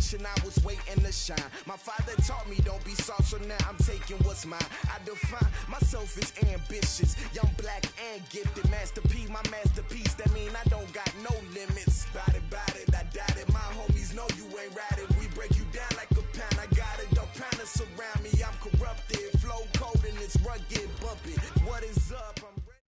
generation, I was waiting to shine. My father taught me don't be soft, so now I'm taking what's mine. I define myself as ambitious, young, black, and gifted. Masterpiece, my masterpiece, that mean I don't got no limits. Bout it, I doubt it. My homies know you ain't right it. We break you down like a pound. I got it, don't pound us around me. I'm corrupted, flow cold and it's rugged, bumpy. What is up? I'm ready.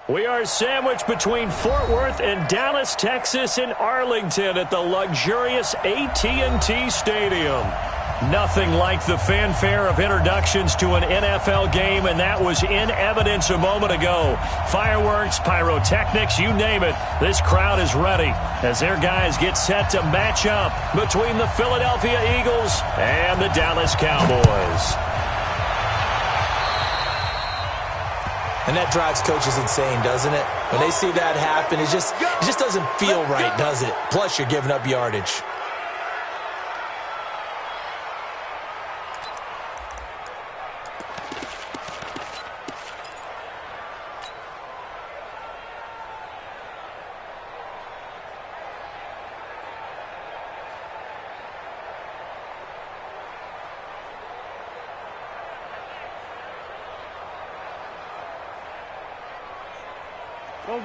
We are sandwiched between Fort Worth and Dallas, Texas, and Arlington at the luxurious AT&T Stadium. Nothing like the fanfare of introductions to an NFL game, and that was in evidence a moment ago. Fireworks, pyrotechnics, you name it. This crowd is ready as their guys get set to match up between the Philadelphia Eagles and the Dallas Cowboys. And that drives coaches insane, doesn't it? When they see that happen, it just doesn't feel right, does it? Plus, you're giving up yardage.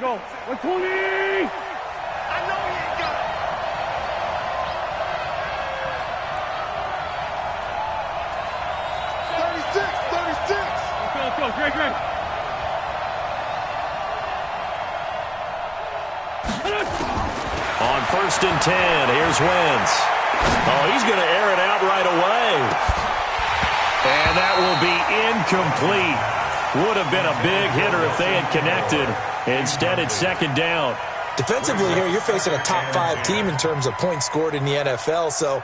Go. 120! I know he ain't got it. 36. Let's go. Great. On 1st and 10, here's Wentz. Oh, he's going to air it out right away. And that will be incomplete. Would have been a big hitter if they had connected. Instead, it's second down. Defensively here, you're facing a top-5 team in terms of points scored in the NFL. So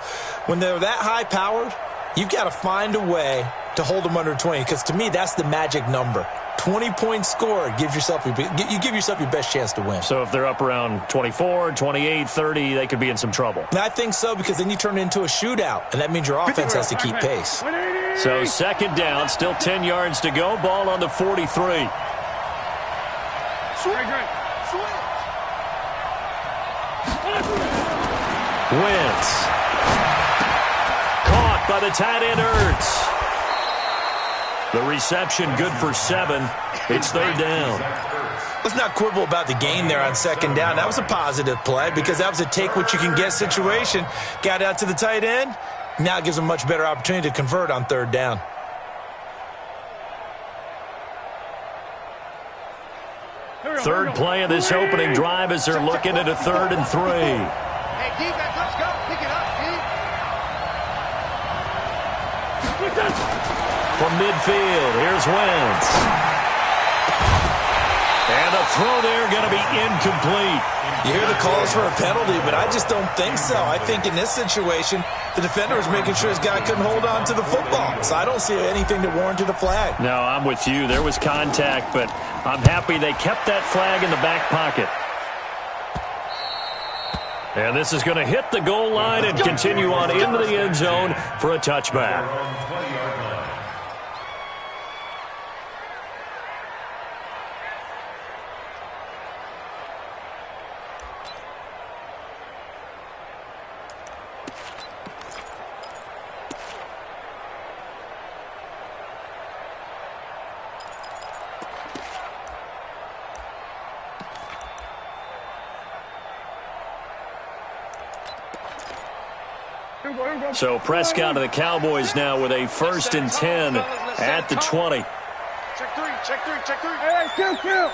when they're that high-powered, you've got to find a way to hold them under 20. Because to me, that's the magic number. 20 points scored, you give yourself your best chance to win. So if they're up around 24, 28, 30, they could be in some trouble. And I think so, because then you turn it into a shootout, and that means your offense has to keep pace. So second down, still 10 yards to go. Ball on the 43. Wentz. Caught by the tight end Ertz. The reception good for 7. It's third down. Let's not quibble about the gain there on second down. That was a positive play because that was a take-what-you-can-get situation. Got out to the tight end. Now it gives them a much better opportunity to convert on third down. Third play of this opening drive as they're looking at a 3rd and 3. Hey, defense, let's go. Pick it up, D. From midfield, here's Wentz. And the throw there going to be incomplete. You hear the calls for a penalty, but I just don't think so. I think in this situation, the defender was making sure his guy couldn't hold on to the football. So I don't see anything that warranted a flag. No, I'm with you. There was contact, but I'm happy they kept that flag in the back pocket. And this is going to hit the goal line and continue on into the end zone for a touchback. So Prescott of the Cowboys now with a 1st and 10 at the 20. Check three. Hey, kill.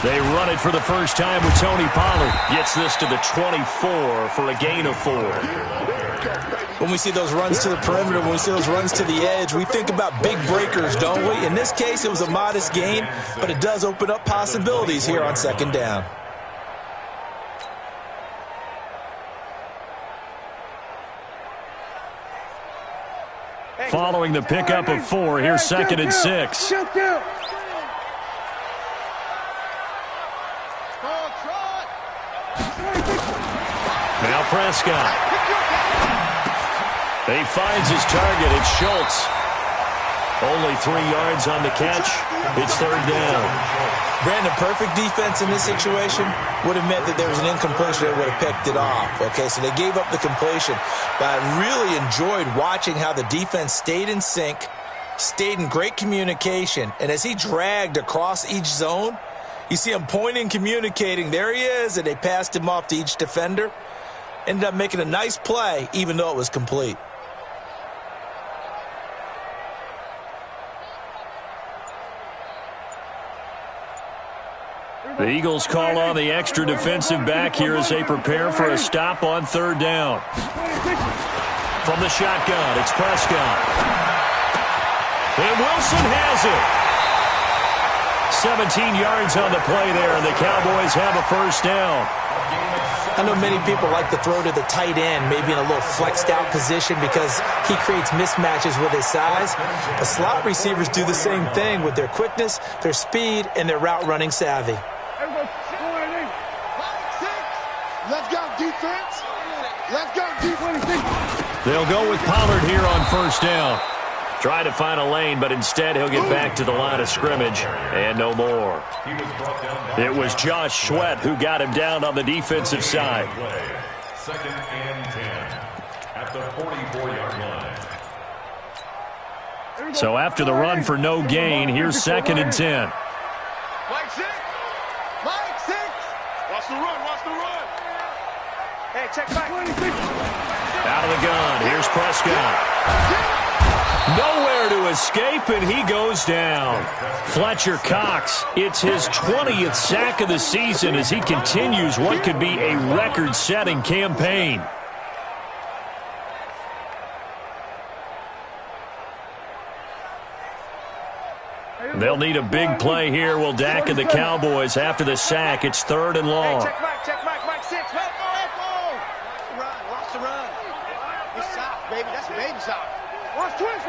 They run it for the first time with Tony Pollard. Gets this to the 24 for a gain of 4. When we see those runs to the perimeter, when we see those runs to the edge, we think about big breakers, don't we? In this case, it was a modest gain, but it does open up possibilities here on second down. Following the pickup of 4, here's 2nd and 6. Now Prescott. He finds his target. It's Schultz. Only 3 yards on the catch. It's third down. Brandon, perfect defense in this situation would have meant that there was an incompletion that would have picked it off. Okay, so they gave up the completion. But I really enjoyed watching how the defense stayed in sync, stayed in great communication, and as he dragged across each zone, you see him pointing, communicating. There he is, and they passed him off to each defender. Ended up making a nice play, even though it was complete. The Eagles call on the extra defensive back here as they prepare for a stop on third down. From the shotgun, it's Prescott. And Wilson has it. 17 yards on the play there, and the Cowboys have a first down. I know many people like to throw to the tight end, maybe in a little flexed out position because he creates mismatches with his size. But slot receivers do the same thing with their quickness, their speed, and their route running savvy. Let's go, defense. Let's go, defense. They'll go with Pollard here on first down. Try to find a lane, but instead he'll get back to the line of scrimmage and no more. It was Josh Sweat who got him down on the defensive side. 2nd and 10 at the 44-yard line. So after the run for no gain, here's 2nd and 10. Mike 6. Mike 6. Watch the run. Watch the run. Hey, check back. Out of the gun, here's Prescott. Nowhere to escape, and he goes down. Fletcher Cox, it's his 20th sack of the season as he continues what could be a record-setting campaign. They'll need a big play here. Will Dak and the Cowboys after the sack. It's 3rd and long. Hey, check back, Mike 6. Let's go. Watch the run. It's soft, baby. That's baby soft. Watch twist.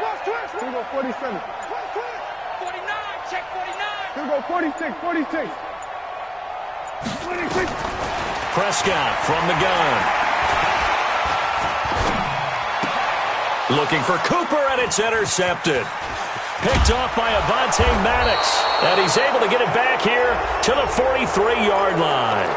Here we go, 47. 49, check 49. Here we go, 46. 46. Prescott from the gun. Looking for Cooper, and it's intercepted. Picked off by Avonte Maddox, and he's able to get it back here to the 43-yard line.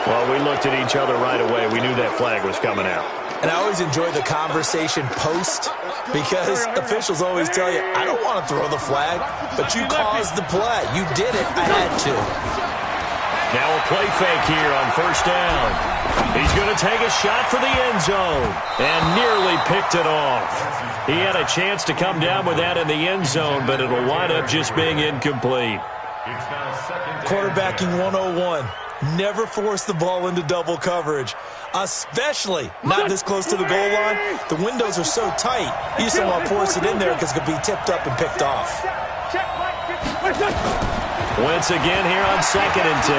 Well, we looked at each other right away. We knew that flag was coming out. And I always enjoy the conversation post because officials always tell you, I don't want to throw the flag, but you caused the play. You did it. I had to. Now a play fake here on first down. He's going to take a shot for the end zone and nearly picked it off. He had a chance to come down with that in the end zone, but it'll wind up just being incomplete. Quarterbacking 101. Never force the ball into double coverage, especially not this close to the goal line. The windows are so tight, you just don't want to force it in there because it could be tipped up and picked off. Once again here on 2nd and 10.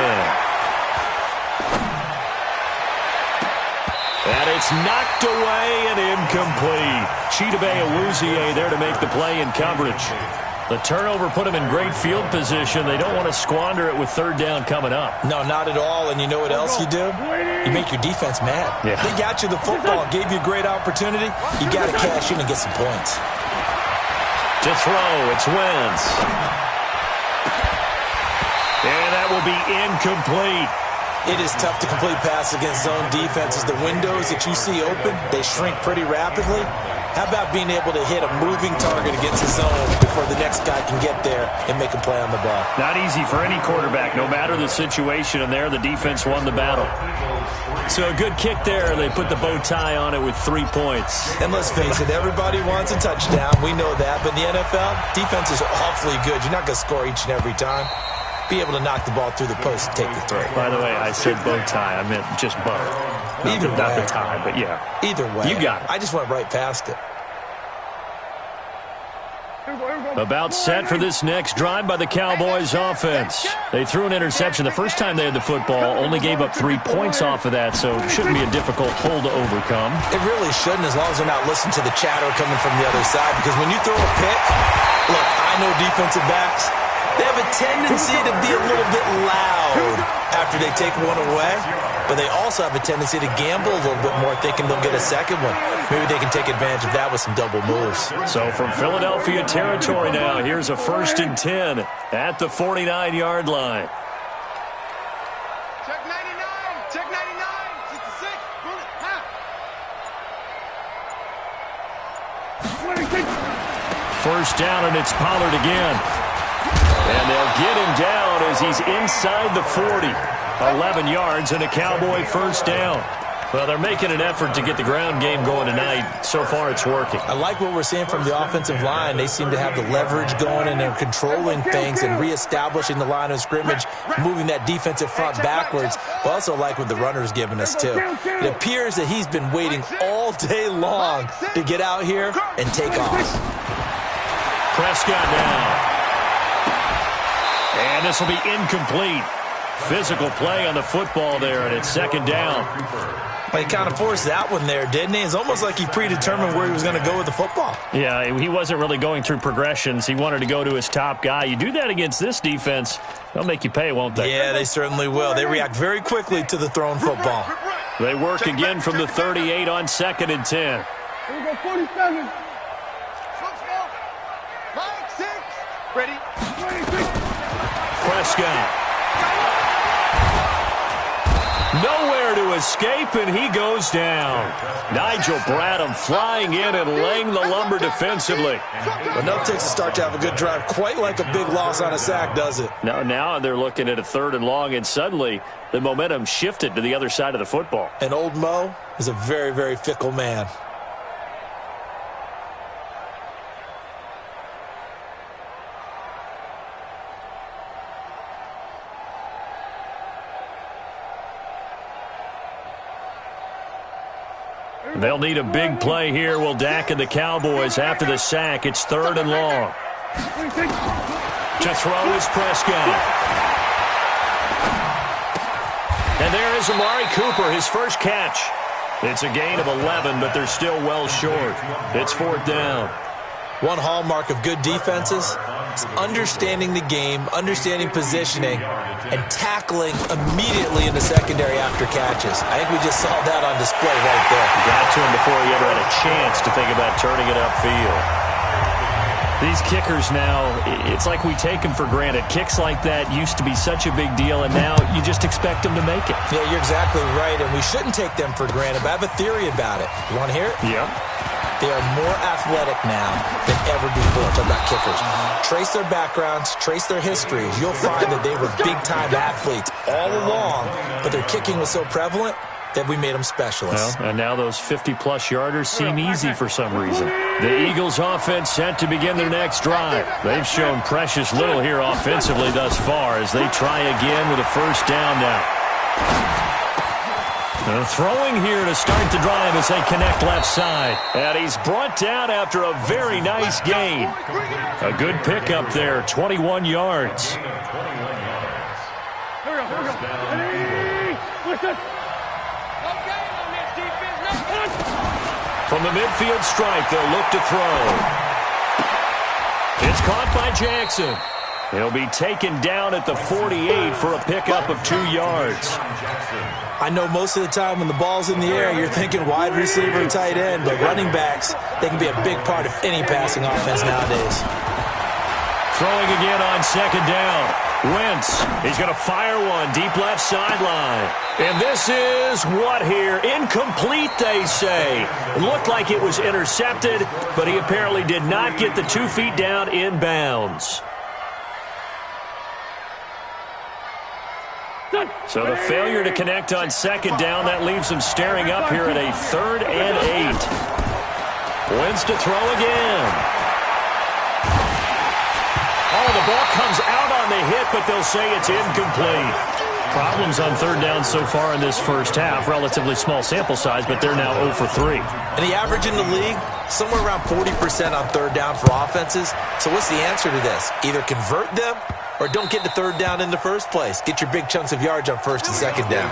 And it's knocked away and incomplete. Chidobe Awuzie there to make the play in coverage. The turnover put him in great field position. They don't want to squander it with 3rd down coming up. No, not at all. And you know what else you do? You make your defense mad. Yeah. They got you the football, gave you a great opportunity. You got to cash in and get some points. To throw, it's Wentz. And that will be incomplete. It is tough to complete passes against zone defenses. The windows that you see open, they shrink pretty rapidly. How about being able to hit a moving target against the zone before the next guy can get there and make a play on the ball? Not easy for any quarterback, no matter the situation, and there the defense won the battle. So a good kick there. They put the bow tie on it with 3 points. And let's face it, everybody wants a touchdown. We know that. But in the NFL, defense is awfully good. You're not going to score each and every time. Be able to knock the ball through the post and take the throw. By the way, I said bow tie. I meant just bow. Either way. Not the tie, but yeah. Either way. You got it. I just went right past it. About set for this next drive by the Cowboys offense. They threw an interception the first time they had the football, only gave up 3 points off of that, so it shouldn't be a difficult hole to overcome. It really shouldn't, as long as they're not listening to the chatter coming from the other side, because when you throw a pick, look, I know defensive backs, they have a tendency to be a little bit loud after they take one away, but they also have a tendency to gamble a little bit more thinking they'll get a second one. Maybe they can take advantage of that with some double moves. So from Philadelphia territory now, here's a 1st and 10 at the 49-yard line. Check 99. Check 99. 66. Bullet. Ha. 1st down, and it's Pollard again. And they'll get him down as he's inside the 40. 11 yards and a Cowboy 1st down. Well, they're making an effort to get the ground game going tonight. So far, it's working. I like what we're seeing from the offensive line. They seem to have the leverage going, and they're controlling things and reestablishing the line of scrimmage, moving that defensive front backwards. But also like what the runner's giving us, too. It appears that he's been waiting all day long to get out here and take off. Prescott now. And this will be incomplete. Physical play on the football there, and it's 2nd down. Well, he kind of forced that one there, didn't he? It's almost like he predetermined where he was going to go with the football. Yeah, he wasn't really going through progressions. He wanted to go to his top guy. You do that against this defense, they'll make you pay, won't they? Yeah, they certainly will. They react very quickly to the thrown football. They work again from the 38 on 2nd and 10. Here we go, 47. Mike, 6. Ready? 26. Prescott. Nowhere to escape, and he goes down. Nigel Bradham flying in and laying the lumber defensively. Enough takes a start to have a good drive, quite like a big loss on a sack, does it? Now they're looking at a 3rd and long, and suddenly the momentum shifted to the other side of the football. And old Mo is a very, very fickle man. They'll need a big play here. Will Dak and the Cowboys after the sack. It's 3rd and long. To throw is Prescott. And there is Amari Cooper, his first catch. It's a gain of 11, but they're still well short. It's 4th down. One hallmark of good defenses is understanding the game, understanding positioning, and tackling immediately in the secondary after catches. I think we just saw that on display right there. Got to him before he ever had a chance to think about turning it upfield. These kickers now, it's like we take them for granted. Kicks like that used to be such a big deal, and now you just expect them to make it. Yeah, you're exactly right, and we shouldn't take them for granted, but I have a theory about it. You want to hear it? Yeah. They are more athletic now than ever before. Talk about kickers. Trace their backgrounds, trace their histories. You'll find that they were big-time athletes all along, but their kicking was so prevalent that we made them specialists. Well, and now those 50-plus yarders seem easy for some reason. The Eagles' offense set to begin their next drive. They've shown precious little here offensively thus far as they try again with a 1st down now. Throwing here to start the drive as they connect left side. And he's brought down after a very nice gain. A good pickup there, 21 yards. Here we go. Ready? Listen. From the midfield stripe, they'll look to throw. It's caught by Jackson. He'll be taken down at the 48 for a pickup of 2 yards. I know most of the time when the ball's in the air, you're thinking wide receiver, tight end, but running backs, they can be a big part of any passing offense nowadays. Throwing again on 2nd down. Wentz, he's going to fire one deep left sideline. And this is what here? Incomplete, they say. It looked like it was intercepted, but he apparently did not get the 2 feet down in bounds. So the failure to connect on 2nd down, that leaves him staring up here at a 3rd and 8. Wentz to throw again. Oh, the ball comes out on the hit, but they'll say it's incomplete. Problems on 3rd down so far in this first half. Relatively small sample size, but they're now 0 for 3. And the average in the league, somewhere around 40% on 3rd down for offenses. So what's the answer to this? Either convert them or don't get to 3rd down in the first place. Get your big chunks of yards on 1st and 2nd down.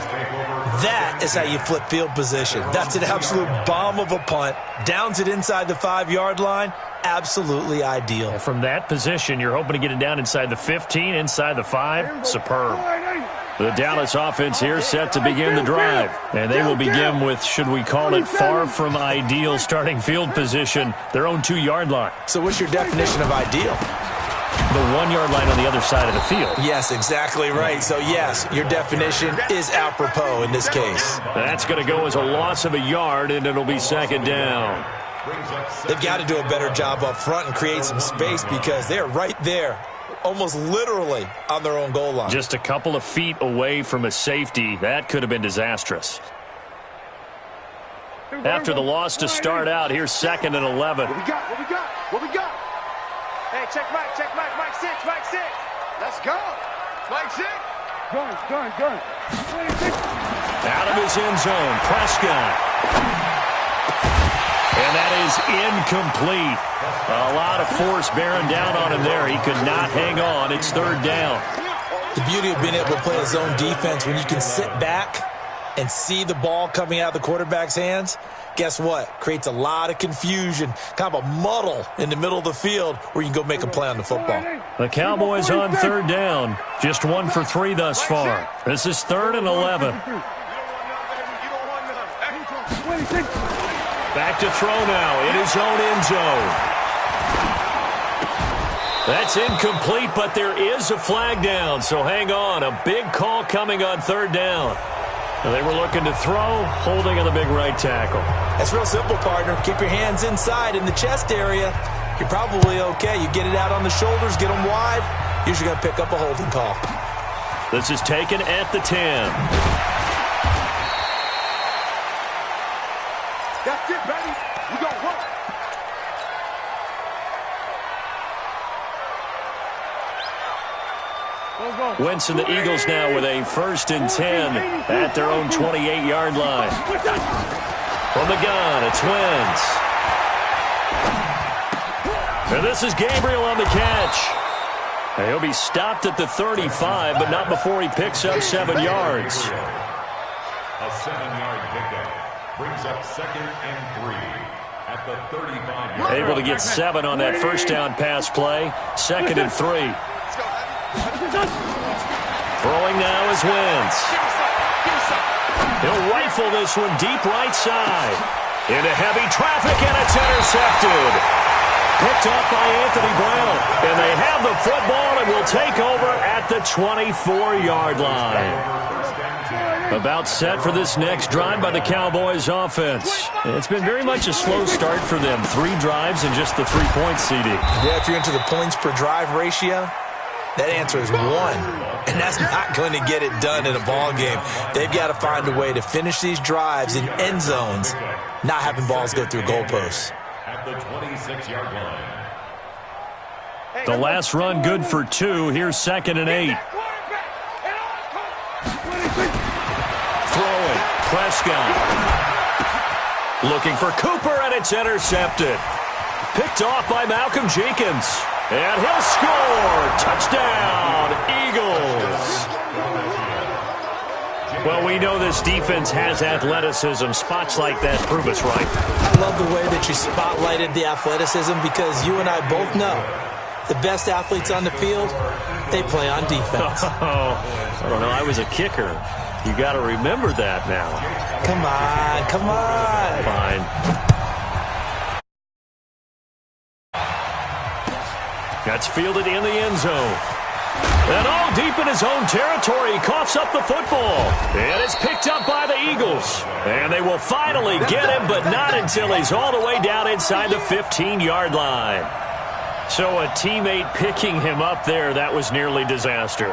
That is how you flip field position. That's an absolute bomb of a punt. Downs it inside the 5-yard line. Absolutely ideal. From that position, you're hoping to get it down inside the 15, inside the 5. Superb. The Dallas offense here set to begin the drive. And they will begin with, should we call it, far from ideal starting field position, their own 2-yard line. So what's your definition of ideal? The 1-yard line on the other side of the field. Yes, exactly right. So, yes, your definition is apropos in this case. That's going to go as a loss of a yard, and it'll be second down. They've got to do a better job up front and create some space because they're right there, almost literally on their own goal line. Just a couple of feet away from a safety. That could have been disastrous. After the loss to start out, here's 2nd and 11. What we got? What we got? What we got? Hey, check Mike, Mike 6, Mike 6. Let's go. Mike 6. Gun. 26. Out of his end zone, Prescott. And that is incomplete. A lot of force bearing down on him there. He could not hang on. It's 3rd down. The beauty of being able to play a zone defense when you can sit back and see the ball coming out of the quarterback's hands, guess what? Creates a lot of confusion, kind of a muddle in the middle of the field where you can go make a play on the football. The Cowboys on 3rd down. Just 1 for 3 thus far. This is 3rd and 11. Back to throw now in his own end zone. That's incomplete, but there is a flag down, so hang on. A big call coming on 3rd down. They were looking to throw, holding on the big right tackle. That's real simple, partner. Keep your hands inside in the chest area. You're probably okay. You get it out on the shoulders, get them wide. Usually going to pick up a holding call. This is taken at the 10. That's it, baby. We gon' work. Wentz and the Eagles now with a 1st and 10 at their own 28-yard line. From the gun, it's Wentz. And this is Gabriel on the catch. And he'll be stopped at the 35, but not before he picks up 7 yards. A 7-yard pickup brings up 2nd and 3 at the 35-yard line. Able to get 7 on that 1st down pass play. 2nd and 3. Throwing now is Wentz. He'll rifle this one deep right side. Into heavy traffic, and it's intercepted. Picked up by Anthony Brown. And they have the football and will take over at the 24-yard line. About set for this next drive by the Cowboys offense. It's been very much a slow start for them. 3 drives and just the 3 points, CD. Yeah, if you're into the points per drive ratio, that answer is 1. And that's not going to get it done in a ball game. They've got to find a way to finish these drives in end zones, not having balls go through goalposts. At the 26-yard line. The last run good for 2. Here's 2nd and 8. Throwing. Prescott. Looking for Cooper, and it's intercepted. Picked off by Malcolm Jenkins. And he'll score. Touchdown, Eagles. Well, we know this defense has athleticism. Spots like that prove us right. I love the way that you spotlighted the athleticism because you and I both know the best athletes on the field, they play on defense. Oh, I don't know. I was a kicker. You got to remember that now. Come on, come on. Fine. That's fielded in the end zone. And all deep in his own territory, he coughs up the football. And it's picked up by the Eagles. And they will finally get him, but not until he's all the way down inside the 15-yard line. So a teammate picking him up there, that was nearly disaster.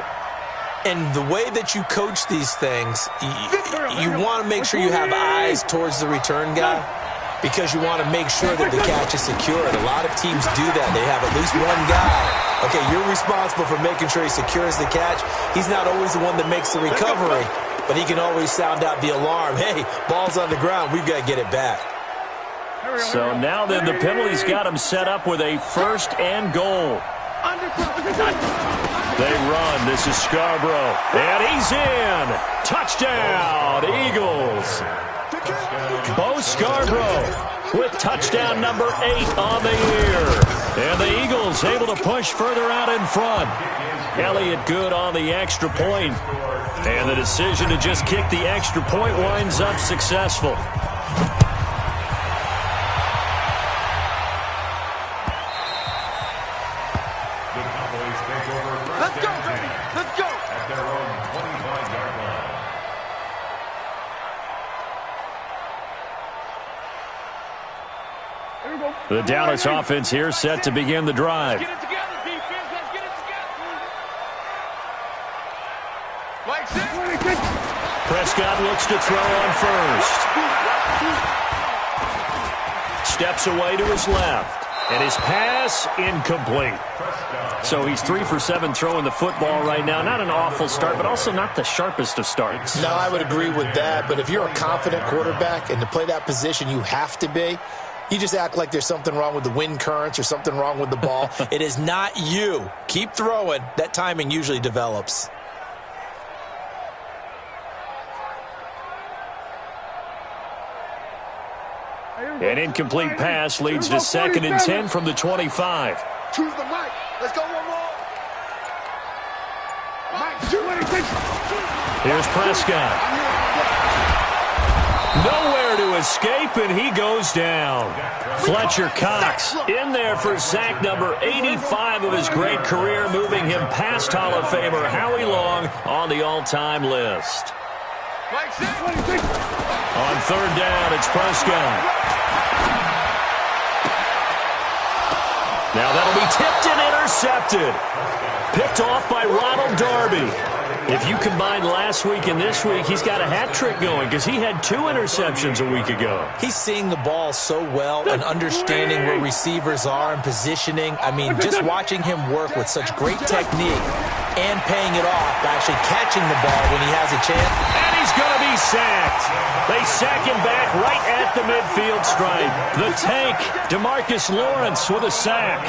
And the way that you coach these things, you want to make sure you have eyes towards the return guy because you want to make sure that the catch is secured. A lot of teams do that. They have at least one guy. Okay, you're responsible for making sure he secures the catch. He's not always the one that makes the recovery, but he can always sound out the alarm. Hey, ball's on the ground. We've got to get it back. So now then the penalty's got him set up with a 1st and goal. They run. This is Scarborough. And he's in. Touchdown, Eagles. Bo Scarborough with touchdown number 8 on the year. And the Eagles able to push further out in front. Elliott good on the extra point. And the decision to just kick the extra point winds up successful. Let's go, baby. Let's go. At their own 25-yard line. The Dallas offense here set to begin the drive. Get it together, defense. Let's get it together. Mike, sit. Prescott looks to throw on first. Steps away to his left. And his pass incomplete. So he's 3 for 7 throwing the football right now. Not an awful start, but also not the sharpest of starts. No, I would agree with that. But if you're a confident quarterback and to play that position, you have to be. You just act like there's something wrong with the wind currents or something wrong with the ball. It is not you. Keep throwing. That timing usually develops. An incomplete pass leads to 2nd and 10 from the 25. Choose the mic. Let's go one more. Mike, Here's Prescott. Nowhere to escape, and he goes down. Fletcher Cox in there for sack number 85 of his great career, moving him past Hall of Famer Howie Long on the all-time list. On 3rd down, it's Prescott. Now that'll be tipped and intercepted. Picked off by Ronald Darby. If you combine last week and this week, he's got a hat trick going because he had 2 interceptions a week ago. He's seeing the ball so well and understanding where receivers are and positioning. I mean, just watching him work with such great technique and paying it off by actually catching the ball when he has a chance. And he's going to be sacked. They sack him back right at the midfield stripe. The tank, DeMarcus Lawrence with a sack.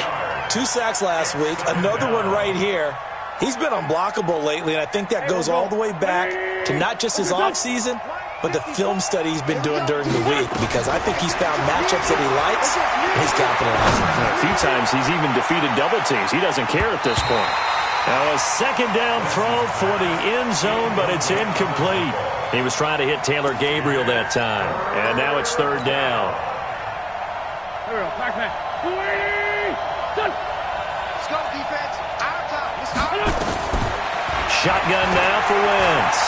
2 sacks last week, another one right here. He's been unblockable lately, and I think that goes all the way back to not just his offseason, but the film study he's been doing during the week, because I think he's found matchups that he likes, and he's capitalizing. A few times he's even defeated double teams. He doesn't care at this point. Now a 2nd down throw for the end zone, but it's incomplete. He was trying to hit Taylor Gabriel that time, and now it's 3rd down. Here we go. Back. Let's go, defense. Out of time. It's out. Shotgun now for Wentz.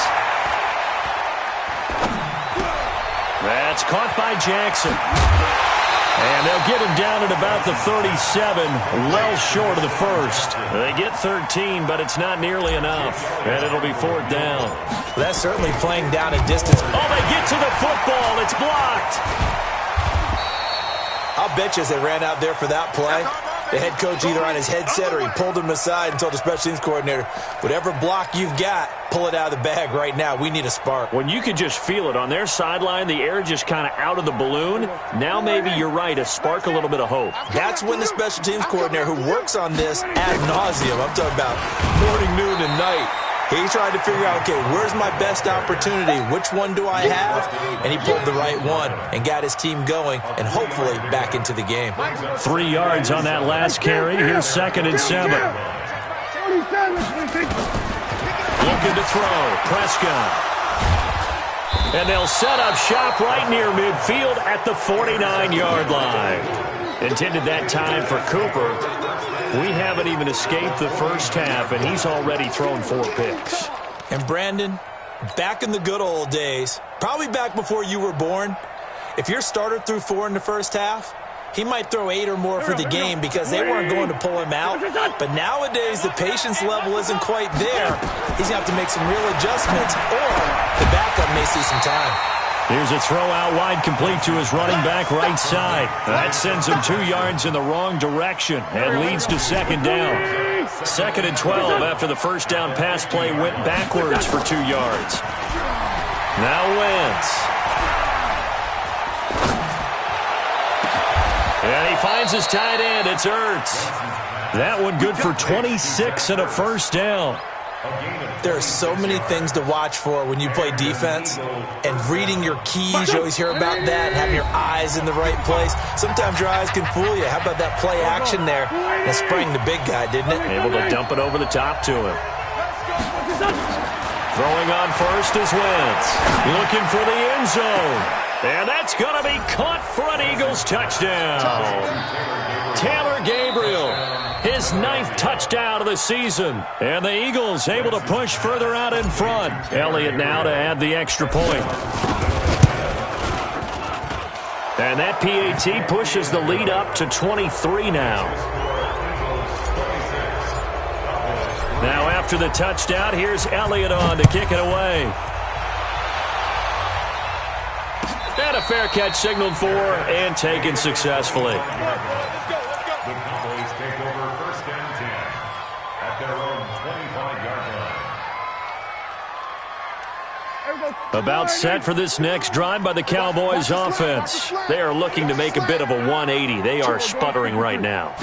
That's caught by Jackson. And they'll get him down at about the 37, well short of the first. They get 13, but it's not nearly enough. And it'll be 4th down. That's certainly playing down a distance. Oh, they get to the football. It's blocked. I'll bet you as they ran out there for that play, the head coach either on his headset or he pulled him aside and told the special teams coordinator, whatever block you've got, pull it out of the bag right now. We need a spark. When you could just feel it on their sideline, the air just kind of out of the balloon. Now maybe you're right, a spark, a little bit of hope. That's when the special teams coordinator who works on this ad nauseum, I'm talking about morning, noon, and night, he tried to figure out, okay, where's my best opportunity? Which one do I have? And he pulled the right one and got his team going and hopefully back into the game. 3 yards on that last carry. Here's 2nd and 7. Looking to throw. Prescott. And they'll set up shop right near midfield at the 49-yard line. Intended that time for Cooper. We haven't even escaped the first half, and he's already thrown 4 picks. And Brandon, back in the good old days, probably back before you were born, if your starter threw 4 in the first half, he might throw 8 or more for the game because they weren't going to pull him out. But nowadays, the patience level isn't quite there. He's going to have to make some real adjustments, or the backup may see some time. Here's a throw out wide, complete to his running back right side. That sends him 2 yards in the wrong direction and leads to 2nd down. 2nd and 12 after the first down pass play went backwards for 2 yards. Now Wentz. And he finds his tight end. It's Ertz. That one good for 26 and a first down. There are so many things to watch for when you play defense, and reading your keys, you always hear about that, and having your eyes in the right place. Sometimes your eyes can fool you. How about that play action there? That sprang the big guy, didn't it? Able to dump it over the top to him. Throwing on first is Wentz. Looking for the end zone. And that's going to be caught for an Eagles touchdown. Taylor Gabriel, his 9th touchdown of the season. And the Eagles able to push further out in front. Elliott now to add the extra point. And that PAT pushes the lead up to 23 now. Now after the touchdown, here's Elliott on to kick it away. And a fair catch signaled for and taken successfully. The Cowboys take over 1st and 10 at their own 25-yard line. About set for this next drive by the Cowboys offense. They are looking to make a bit of a 180. They are sputtering right now.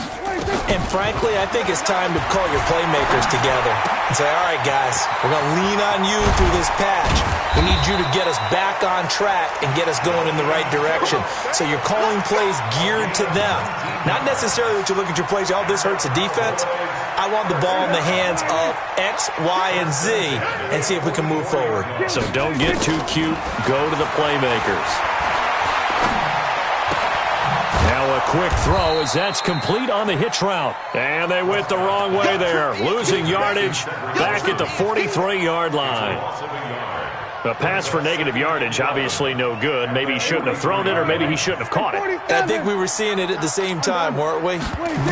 And frankly, I think it's time to call your playmakers together and say, all right, guys, we're going to lean on you through this patch. We need you to get us back on track and get us going in the right direction. So you're calling plays geared to them. Not necessarily that you look at your plays, oh, this hurts the defense. I want the ball in the hands of X, Y, and Z and see if we can move forward. So don't get too cute. Go to the playmakers. Now a quick throw as that's complete on the hitch route. And they went the wrong way there. Losing yardage back at the 43-yard line. A pass for negative yardage, obviously no good. Maybe he shouldn't have thrown it, or maybe he shouldn't have caught it. I think we were seeing it at the same time, weren't we?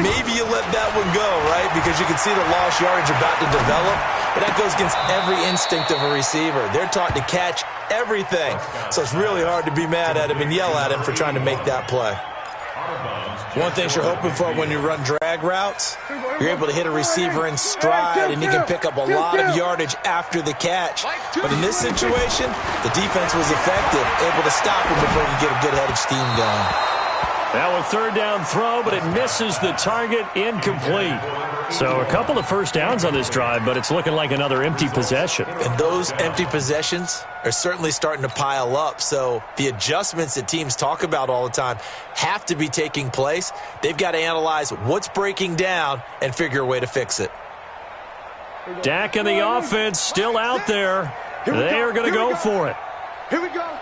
Maybe you let that one go, right? Because you can see the lost yardage about to develop. But that goes against every instinct of a receiver. They're taught to catch everything. So it's really hard to be mad at him and yell at him for trying to make that play. One thing you're hoping for when you run drag routes, you're able to hit a receiver in stride, and he can pick up a lot of yardage after the catch. But in this situation, the defense was effective, able to stop him before he could get a good head of steam going. Now a 3rd down throw, but it misses the target, incomplete. So a couple of first downs on this drive, but it's looking like another empty possession. And those empty possessions are certainly starting to pile up. So the adjustments that teams talk about all the time have to be taking place. They've got to analyze what's breaking down and figure a way to fix it. Dak and the offense still out there. They are going to go for it. Here we go.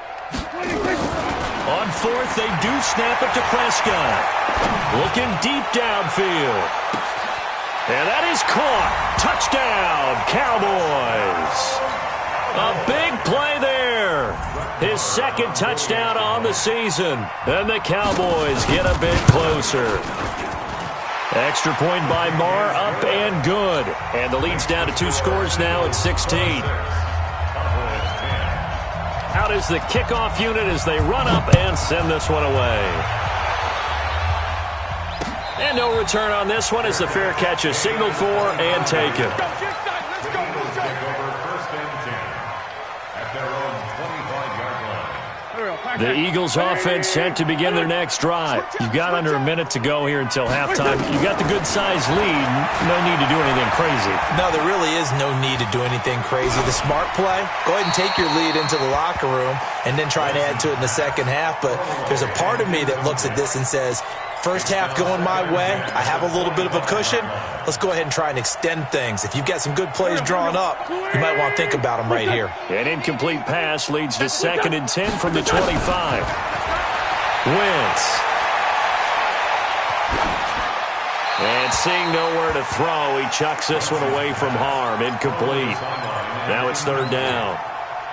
On 4th, they do snap it to Prescott. Looking deep downfield. And that is caught. Touchdown, Cowboys. A big play there. His 2nd touchdown on the season. And the Cowboys get a bit closer. Extra point by Marr, up and good. And the lead's down to 2 scores now at 16. Out is the kickoff unit as they run up and send this one away. And no return on this one as the fair catch is signaled for and taken. The Eagles offense set to begin their next drive. You've got under a minute to go here until halftime. You've got the good-sized lead. No need to do anything crazy. No, there really is no need to do anything crazy. The smart play, go ahead and take your lead into the locker room and then try and add to it in the second half. But there's a part of me that looks at this and says, first half going my way, I have a little bit of a cushion. Let's go ahead and try and extend things. If you've got some good plays drawn up, you might want to think about them right here. An incomplete pass leads to 2nd and 10 from the 25. Wentz. And seeing nowhere to throw, he chucks this one away from harm. Incomplete. Now it's 3rd down.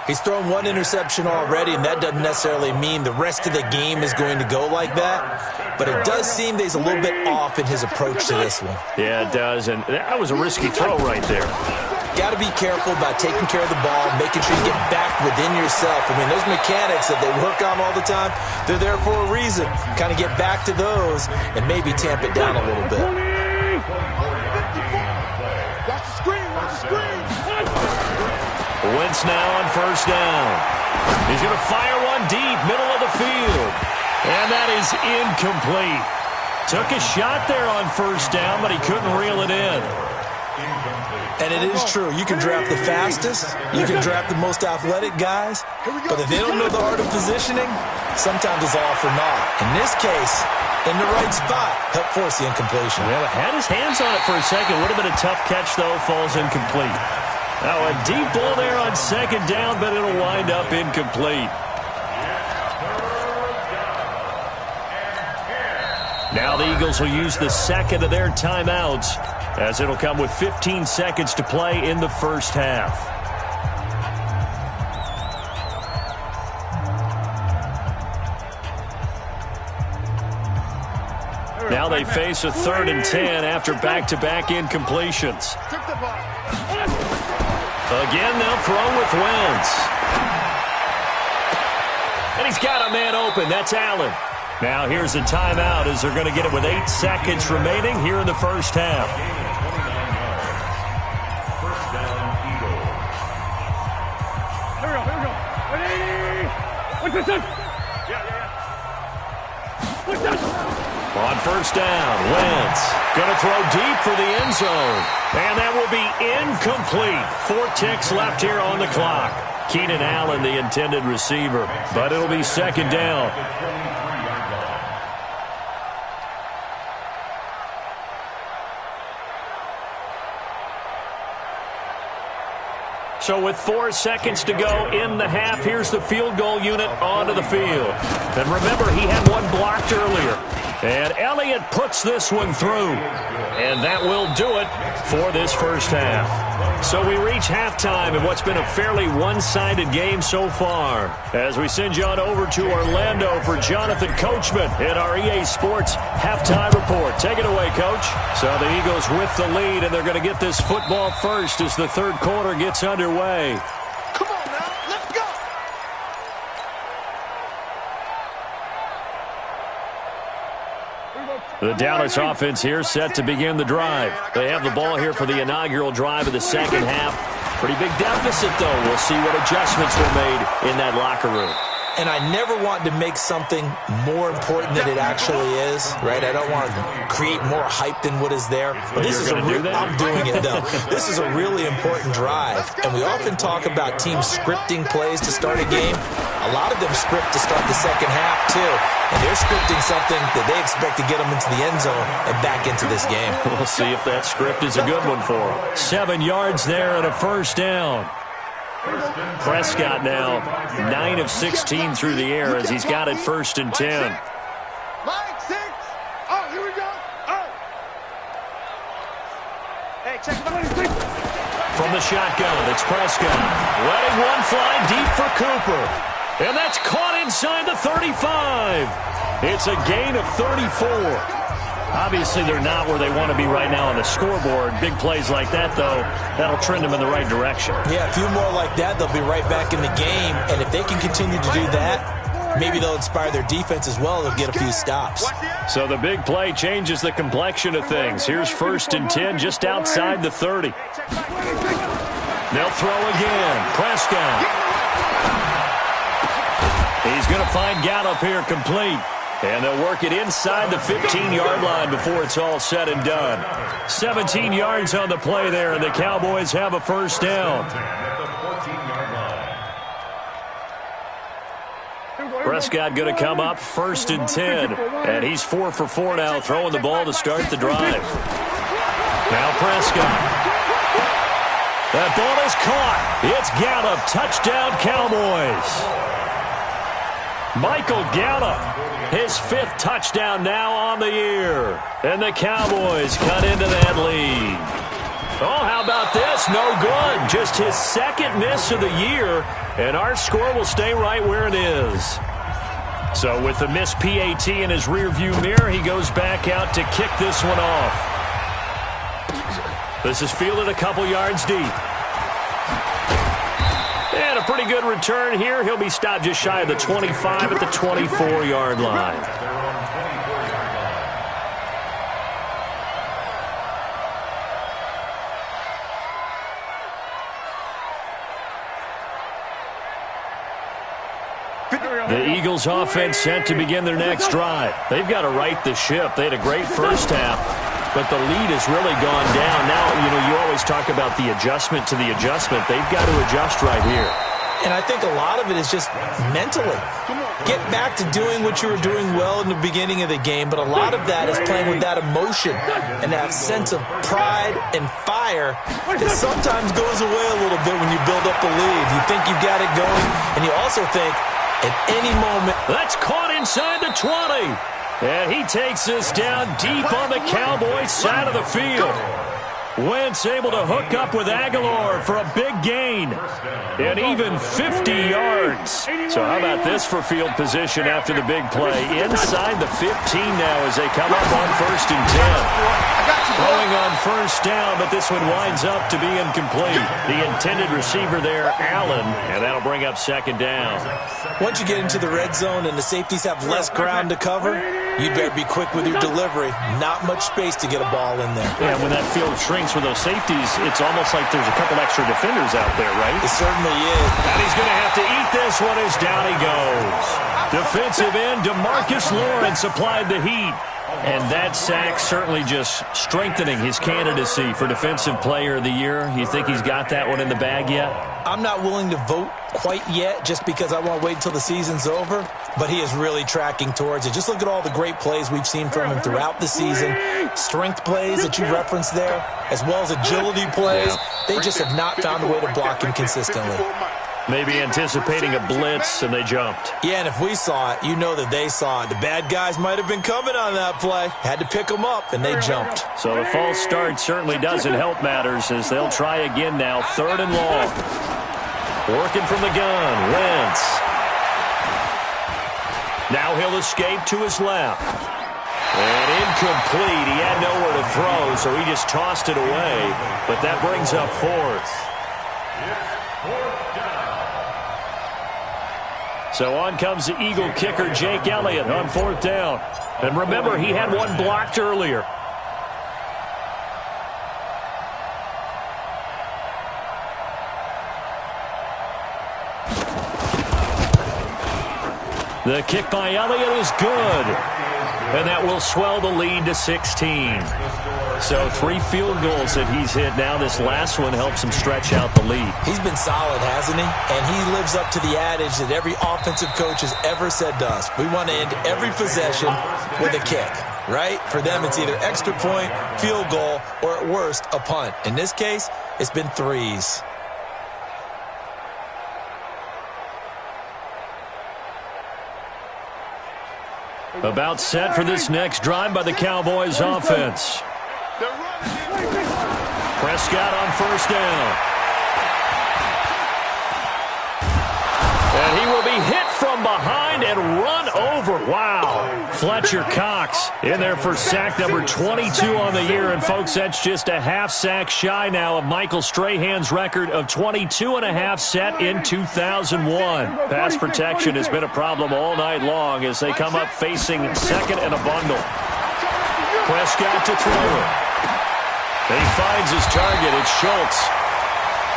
He's thrown 1 interception already, and that doesn't necessarily mean the rest of the game is going to go like that. But it does seem that he's a little bit off in his approach to this one. Yeah, it does, and that was a risky throw right there. Got to be careful about taking care of the ball, making sure you get back within yourself. I mean, those mechanics that they work on all the time, they're there for a reason. Kind of get back to those and maybe tamp it down a little bit. Watch the screen, watch the screen. Wentz now on 1st down. He's going to fire one deep, middle of the field. And that is incomplete. Took a shot there on 1st down, but he couldn't reel it in. And it is true. You can draft the fastest, you can draft the most athletic guys, but if they don't know the art of positioning, sometimes it's all for naught. In this case, in the right spot, help force the incompletion. Yeah, had his hands on it for a second. Would have been a tough catch, though. Falls incomplete. Now a deep ball there on second down, but it'll wind up incomplete. Now the Eagles will use the second of their timeouts, as it'll come with 15 seconds to play in the first half. Now they face a 3rd and 10 after back-to-back incompletions. Again, they'll throw with Wentz. And he's got a man open. That's Allen. Now here's a timeout as they're going to get it with 8 seconds remaining here in the first half. First down, Eagles. Here we go. What's this? What's this? On first down, Wentz going to throw deep for the end zone. And that will be incomplete. 4 ticks left here on the clock. Keenan Allen, the intended receiver. But it'll be second down. So with 4 seconds to go in the half, here's the field goal unit onto the field. And remember, he had one blocked earlier. And Elliott puts this one through. And that will do it for this first half. So we reach halftime in what's been a fairly one-sided game so far. As we send you on over to Orlando for Jonathan Coachman in our EA Sports Halftime Report. Take it away, Coach. So the Eagles with the lead, and they're going to get this football first as the third quarter gets underway. Come on now, let's go. The Dallas offense here set to begin the drive. They have the ball here for the inaugural drive of the second half. Pretty big deficit, though. We'll see what adjustments were made in that locker room. And I never want to make something more important than it actually is, right? I don't want to create more hype than what is there. But this is I'm doing it, though. This is a really important drive. And we often talk about teams scripting plays to start a game. A lot of them script to start the second half, too. And they're scripting something that they expect to get them into the end zone and back into this game. We'll see if that script is a good one for them. 7 yards there and a first down. Prescott now 9 of 16 through the air as he's got it 1st and 10. Mike 6. Oh, here we go. Oh. Hey, check the From the shotgun, it's Prescott. Letting one fly deep for Cooper. And that's caught inside the 35. It's a gain of 34. Obviously, they're not where they want to be right now on the scoreboard. Big plays like that, though, that'll trend them in the right direction. Yeah, a few more like that, they'll be right back in the game. And if they can continue to do that, maybe they'll inspire their defense as well. They'll get a few stops. So the big play changes the complexion of things. Here's 1st and 10 just outside the 30. They'll throw again. Prescott. He's going to find Gallup here complete. And they'll work it inside the 15-yard line before it's all said and done. 17 yards on the play there, and the Cowboys have a first down. Prescott going to come up 1st and 10. And he's 4 for 4 now, throwing the ball to start the drive. Now Prescott. That ball is caught. It's Gallup. Touchdown, Cowboys. Michael Gallup, his 5th touchdown now on the year. And the Cowboys cut into that lead. Oh, how about this? No good. Just his 2nd miss of the year. And our score will stay right where it is. So with the missed PAT in his rearview mirror, he goes back out to kick this one off. This is fielded a couple yards deep. And a pretty good return here. He'll be stopped just shy of the 25 at the 24-yard line. The Eagles offense set to begin their next drive. They've got to right the ship. They had a great first half. but the lead has really gone down. Now, you always talk about the adjustment to the adjustment. They've got to adjust right here. And I think a lot of it is just mentally. Get back to doing what you were doing well in the beginning of the game, but a lot of that is playing with that emotion and that sense of pride and fire that sometimes goes away a little bit when you build up a lead. You think you've got it going, and you also think at any moment. That's caught inside the 20. And he takes us down deep on the Cowboys side of the field. Wentz able to hook up with Aguilar for a big gain. And even 50 yards. So how about this for field position after the big play? Inside the 15 now as they come up on 1st and 10. Throwing on 1st down, but this one winds up to be incomplete. The intended receiver there, Allen, and that'll bring up 2nd down. Once you get into the red zone and the safeties have less ground to cover, you better be quick with your delivery. Not much space to get a ball in there. Yeah, when that field shrinks with those safeties, it's almost like there's a couple extra defenders out there, right? It certainly is. And he's going to have to eat this one as down he goes. Defensive end DeMarcus Lawrence applied the heat. And that sack certainly just strengthening his candidacy for Defensive Player of the Year. You think he's got that one in the bag yet? I'm not willing to vote quite yet just because I want to wait until the season's over, but he is really tracking towards it. Just look at all the great plays we've seen from him throughout the season. Strength plays that you referenced there, as well as agility plays. They just have not found a way to block him consistently. Maybe anticipating a blitz, and they jumped. Yeah, and if we saw it, you know that they saw it. The bad guys might have been coming on that play. Had to pick them up, and they jumped. So the false start certainly doesn't help matters as they'll try again now. 3rd and long. Working from the gun, Wentz. Now he'll escape to his left. And incomplete. He had nowhere to throw, so he just tossed it away. But that brings up 4th. So on comes the Eagle kicker, Jake Elliott, on 4th down. And remember, he had one blocked earlier. The kick by Elliott is good. And that will swell the lead to 16. So 3 field goals that he's hit now. This last one helps him stretch out the lead. He's been solid, hasn't he? And he lives up to the adage that every offensive coach has ever said to us. We want to end every possession with a kick, right? For them, it's either extra point, field goal, or at worst, a punt. In this case, it's been 3s. About set for this next drive by the Cowboys offense. Prescott on 1st down. And he will be hit from behind and run over. Wow. Fletcher Cox in there for sack number 22 on the year. And, folks, that's just a half sack shy now of Michael Strahan's record of 22.5 set in 2001. Pass protection has been a problem all night long as they come up facing 2nd and a bundle. Prescott to throw it. And he finds his target. It's Schultz.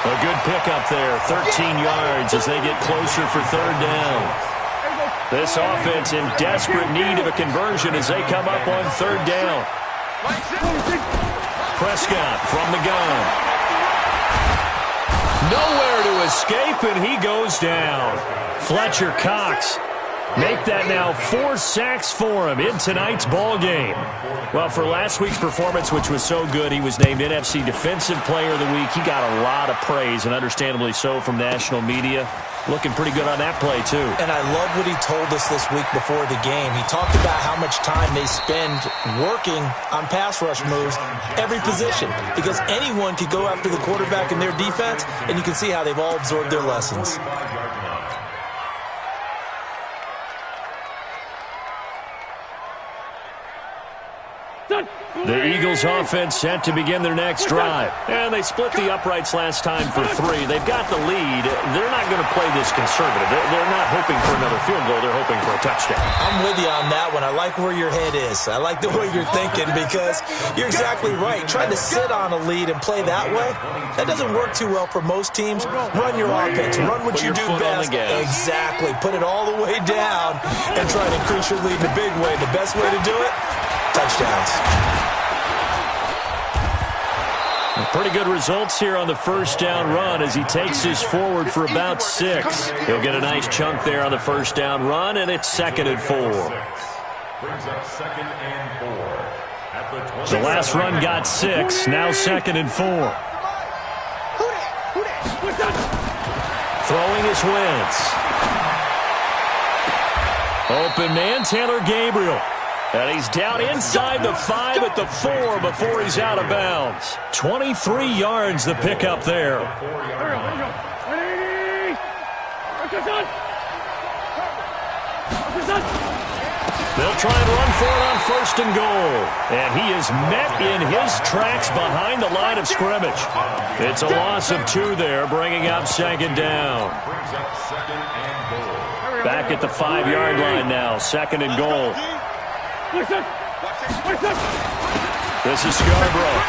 A good pickup there, 13 yards as they get closer for 3rd down. This offense in desperate need of a conversion as they come up on 3rd down. Prescott from the gun. Nowhere to escape, and he goes down. Fletcher Cox. Make that now 4 sacks for him in tonight's ball game. Well, for last week's performance, which was so good, he was named NFC Defensive Player of the Week. He got a lot of praise, and understandably so, from national media. Looking pretty good on that play, too. And I love what he told us this week before the game. He talked about how much time they spend working on pass rush moves, every position, because anyone could go after the quarterback in their defense, and you can see how they've all absorbed their lessons. The Eagles offense set to begin their next drive. And they split the uprights last time for 3. They've got the lead. They're not going to play this conservative. They're not hoping for another field goal. They're hoping for a touchdown. I'm with you on that one. I like where your head is. I like the way you're thinking because you're exactly right. Trying to sit on a lead and play that way, that doesn't work too well for most teams. Run your offense. Run what you do best. Exactly. Put it all the way down and try to increase your lead in a big way. The best way to do it? Touchdowns. Pretty good results here on the first down run as he takes this forward for about 6. He'll get a nice chunk there on the first down run, and it's 2nd and 4. Brings up 2nd and 4 at the 20. The last run got 6, now 2nd and 4. Throwing is Wentz. Open man, Taylor Gabriel. And he's down inside the 5 at the 4 before he's out of bounds. 23 yards the pickup there. They'll try and run for it on 1st and goal. And he is met in his tracks behind the line of scrimmage. It's a loss of 2 there, bringing up 2nd down. Back at the 5-yard line now, 2nd and goal. This is Scarborough.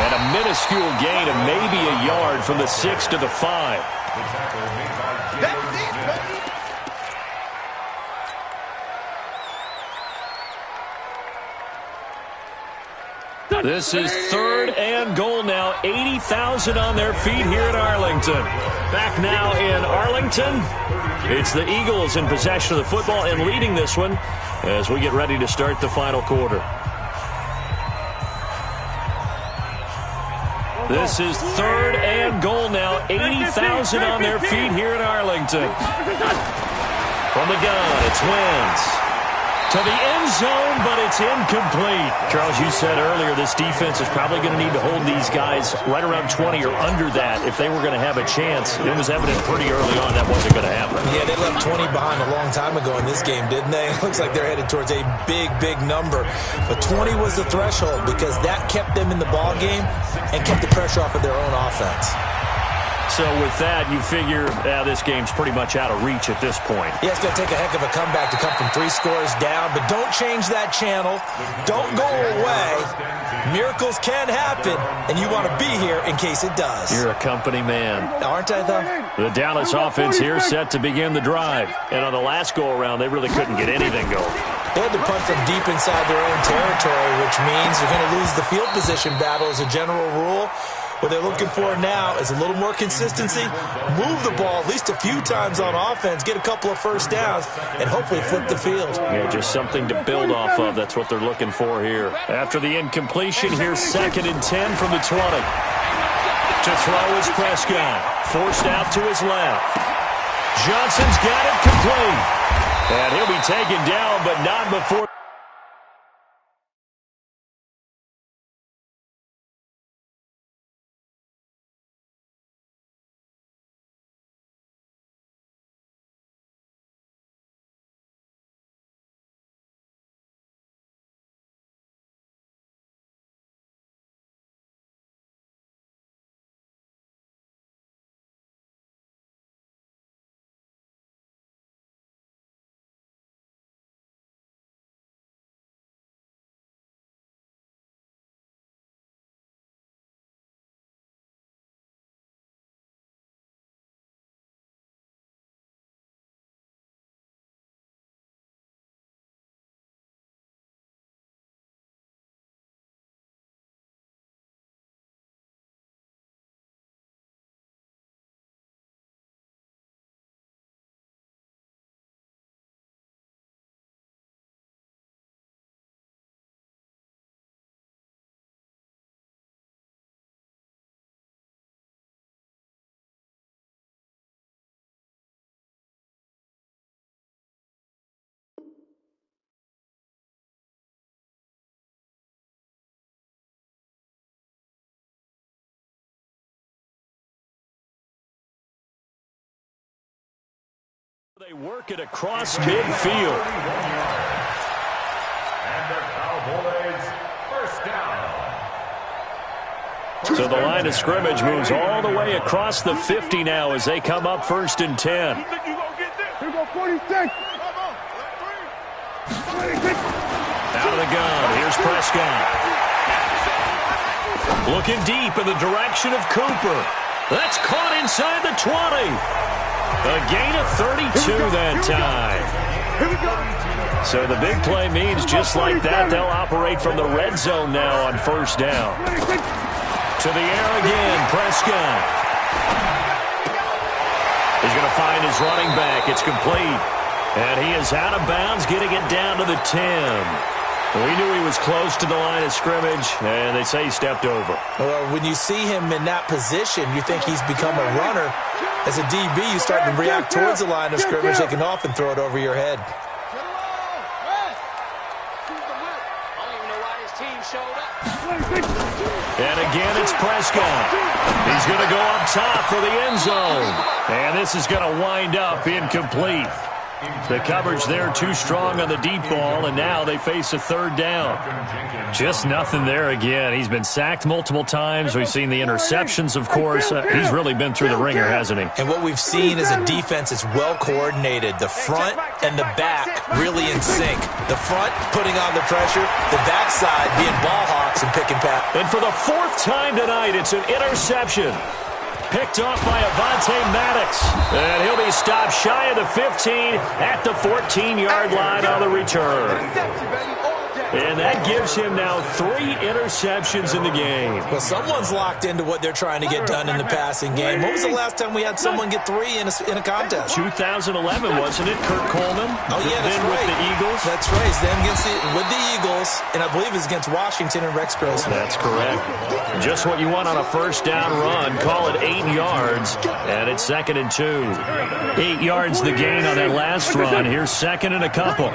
And a minuscule gain of maybe a yard from the 6 to the 5. This is 3rd and goal now. 80,000 on their feet here in Arlington. Back now in Arlington. It's the Eagles in possession of the football and leading this one as we get ready to start the final quarter. This is 3rd and goal now. 80,000 on their feet here in Arlington. From the gun, it's Wentz. To the end zone, but it's incomplete. Charles, you said earlier this defense is probably going to need to hold these guys right around 20 or under that if they were going to have a chance. It was evident pretty early on that wasn't going to happen. Yeah, they left 20 behind a long time ago in this game, didn't they? It looks like they're headed towards a big, big number. But 20 was the threshold because that kept them in the ball game and kept the pressure off of their own offense. So with that, you figure this game's pretty much out of reach at this point. Yeah, it's going to take a heck of a comeback to come from 3 scores down, but don't change that channel. Don't go away. Miracles can happen, and you want to be here in case it does. You're a company man. Aren't I, though? The Dallas offense here set to begin the drive. And on the last go-around, they really couldn't get anything going. They had to punt from deep inside their own territory, which means you're going to lose the field position battle as a general rule. What they're looking for now is a little more consistency, move the ball at least a few times on offense, get a couple of first downs, and hopefully flip the field. Yeah, just something to build off of. That's what they're looking for here. After the incompletion, here's 2nd and 10 from the 20. To throw is Prescott. Forced out to his left. Johnson's got it complete. And he'll be taken down, but not before. They work it across midfield. And the Cowboys first down. So the line of scrimmage moves all the way across the 50 now as they come up 1st and 10. You think you gonna get this? Here we go, 46. Out of the gun, here's Prescott. Looking deep in the direction of Cooper. That's caught inside the 20. A gain of 32 that time. So the big play means just like that, they'll operate from the red zone now on 1st down. To the air again, Prescott. He's going to find his running back. It's complete. And he is out of bounds, getting it down to the 10. We knew he was close to the line of scrimmage, and they say he stepped over. Well, when you see him in that position, you think he's become a runner. As a DB, you start to react towards the line of scrimmage. They can often throw it over your head. And again, it's Prescott. He's going to go up top for the end zone. And this is going to wind up incomplete. The coverage there too strong on the deep ball, and now they face a third down. Just nothing there again. He's been sacked multiple times. We've seen the interceptions, of course. He's really been through the ringer, hasn't he? And what we've seen is a defense that's well coordinated. The front and the back really in sync. The front putting on the pressure, the backside being ball hawks and pick and pack. And for the fourth time tonight, it's an interception. Picked off by Avonte Maddox. And he'll be stopped shy of the 15 at the 14-yard line on the return. And that gives him now 3 interceptions in the game. Well, someone's locked into what they're trying to get done in the passing game. When was the last time we had someone get 3 in a contest? 2011, wasn't it? Kurt Coleman? Oh, yeah, that's right. With the Eagles? That's right. Then with the Eagles, and I believe it's against Washington and Rex Grossman. That's correct. Just what you want on a first down run. Call it 8 yards, and it's 2nd and 2. 8 yards the gain on that last run. Here's 2nd and a couple.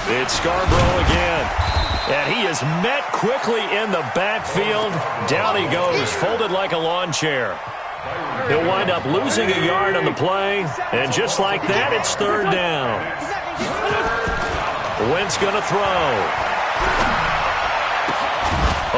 It's Scarborough again. And he is met quickly in the backfield. Down he goes, folded like a lawn chair. He'll wind up losing a yard on the play. And just like that, it's 3rd down. Wentz going to throw.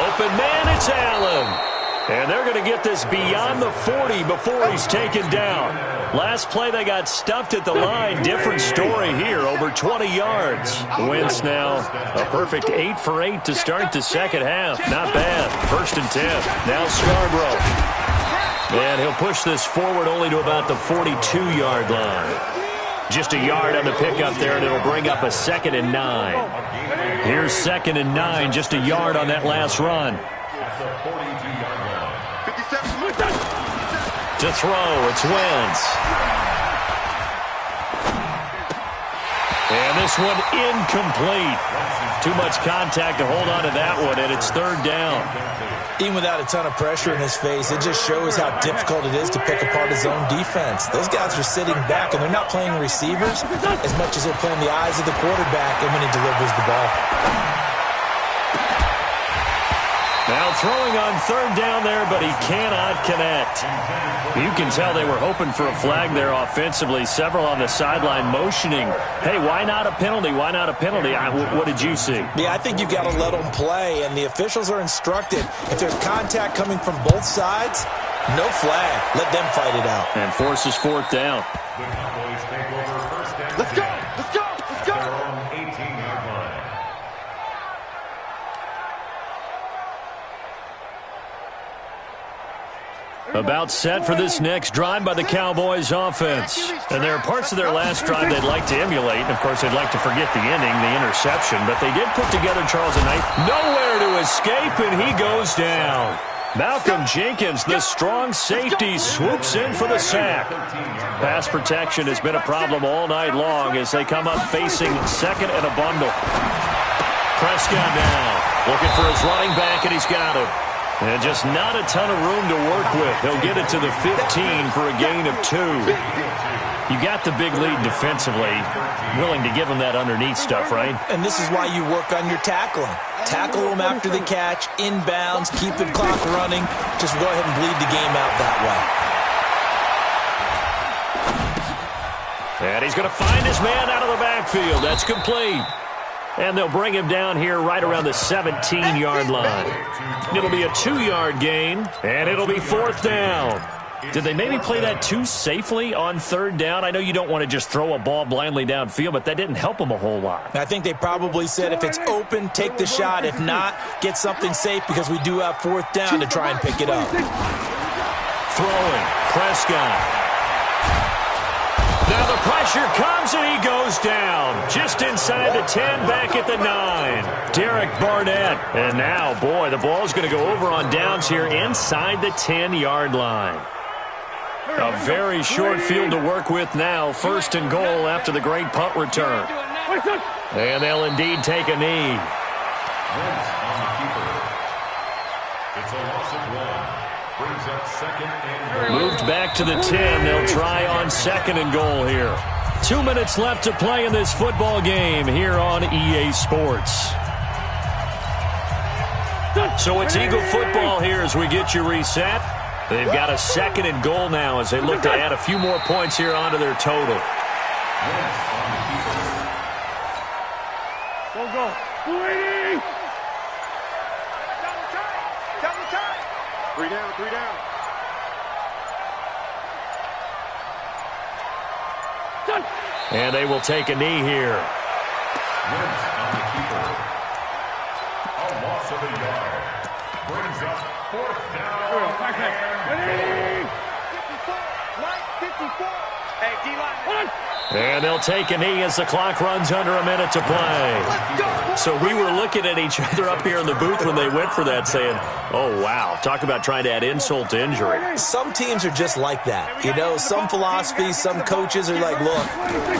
Open man, it's Allen. And they're going to get this beyond the 40 before he's taken down. Last play, they got stuffed at the line. Different story here, over 20 yards. Wentz now a perfect 8 for 8 to start the second half. Not bad. 1st and 10. Now Scarborough. And he'll push this forward only to about the 42-yard line. Just a yard on the pickup there, and it'll bring up a 2nd and 9. Here's 2nd and 9, just a yard on that last run. To throw, it's Wentz. And this one incomplete. Too much contact to hold on to that one, and it's 3rd down. Even without a ton of pressure in his face, it just shows how difficult it is to pick apart his own defense. Those guys are sitting back, and they're not playing receivers as much as they're playing the eyes of the quarterback and when he delivers the ball. Now throwing on 3rd down there, but he cannot connect. You can tell they were hoping for a flag there offensively. Several on the sideline motioning, hey, why not a penalty? Why not a penalty? What did you see? Yeah, I think you've got to let them play, and the officials are instructed. If there's contact coming from both sides, no flag. Let them fight it out. And forces 4th down. Let's go! Let's go! Let's go! About set for this next drive by the Cowboys offense. And there are parts of their last drive they'd like to emulate. And, of course, they'd like to forget the ending, the interception. But they did put together Charles Knight. Nowhere to escape, and he goes down. Malcolm Jenkins, the strong safety, swoops in for the sack. Pass protection has been a problem all night long as they come up facing 2nd and a bundle. Prescott now looking for his running back, and he's got him. And just not a ton of room to work with. He'll get it to the 15 for a gain of 2. You got the big lead defensively. Willing to give him that underneath stuff, right? And this is why you work on your tackling. Tackle them after the catch, inbounds, keep the clock running. Just go ahead and bleed the game out that way. And he's going to find his man out of the backfield. That's complete. And they'll bring him down here right around the 17-yard line. It'll be a 2-yard gain, and it'll be 4th down. Did they maybe play that too safely on 3rd down? I know you don't want to just throw a ball blindly downfield, but that didn't help them a whole lot. I think they probably said if it's open, take the shot. If not, get something safe because we do have 4th down to try and pick it up. Throwing, Prescott. Now the pressure comes and he goes down. Just inside the 10, back at the 9. Derek Barnett. And now, boy, the ball's going to go over on downs here inside the 10-yard line. A very short field to work with now. First and goal after the great punt return. And they'll indeed take a knee. On the keeper. It's a loss of 1. Brings up second and goal. Moved back to the 10. They'll try on second and goal here. 2 minutes left to play in this football game here on EA Sports. So it's Eagle football here as we get you reset. They've got a second and goal now as they look to add a few more points here onto their total. Go. 280. Three down. Done. And they will take a knee here. Wentz on the keeper. A loss of a yard. Brings up fourth down. Ready. 54. Hey, D-line. And they'll take a knee as the clock runs under a minute to play. So we were looking at each other up here in the booth when they went for that saying, oh, wow, talk about trying to add insult to injury. Some teams are just like that. You know, some philosophies, some coaches are like, look,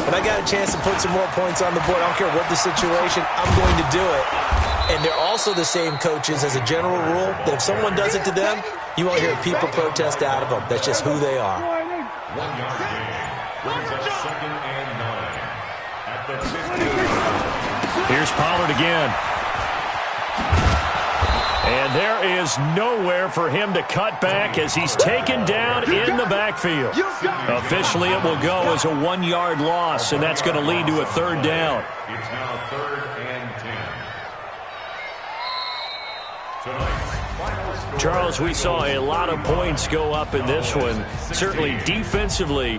when I got a chance to put some more points on the board, I don't care what the situation, I'm going to do it. And they're also the same coaches as a general rule that if someone does it to them, you won't hear people protest out of them. That's just who they are. 1 yard gain. Brings up second and 9. At the 50. Here's Pollard again. And there is nowhere for him to cut back as he's taken down in the backfield. Officially, it will go as a 1-yard loss, and that's going to lead to a third down. It's now 3rd and 10. Tonight's final score. Charles, we saw a lot of points go up in this one. Certainly defensively,